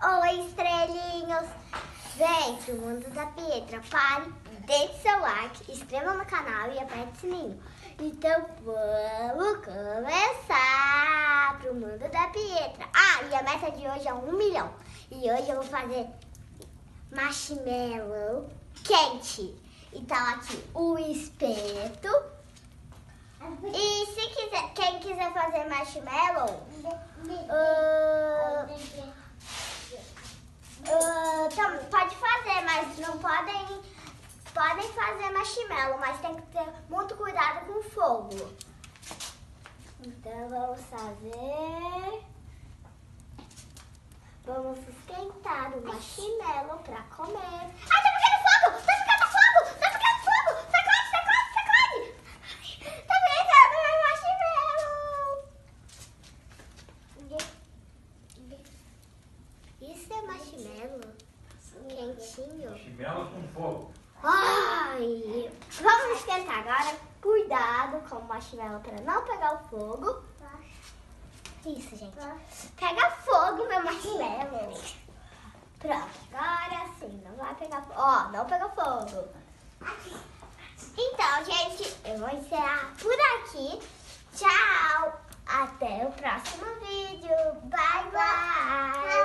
Oi, estrelinhos! Vem pro mundo da Pietra, pare, deixe seu like, inscreva no canal e aperte o sininho. Então vamos começar pro mundo da Pietra. Ah, e a meta de hoje é 1 milhão. E hoje eu vou fazer marshmallow quente. Então aqui o espeto. E se quiser, quem quiser fazer marshmallow, pode fazer, mas não podem fazer marshmallow, mas tem que ter muito cuidado com o fogo. Então vamos esquentar o marshmallow para comer. Ai, tá pegando fogo! Tá pegando fogo! Tá pegando fogo! Sacode, sacode, sacode! Tá pegando meu marshmallow! Isso é marshmallow? Quentinho? Marshmallow com fogo. Ai! Vamos esquentar agora. Cuidado com o marshmallow para não pegar o fogo. Isso, gente. Pega fogo, meu marshmallow. Pronto, agora sim, não vai pegar fogo. Ó, não pegou fogo. Então, gente, eu vou encerrar por aqui. Tchau! Até o próximo vídeo. Bye, bye!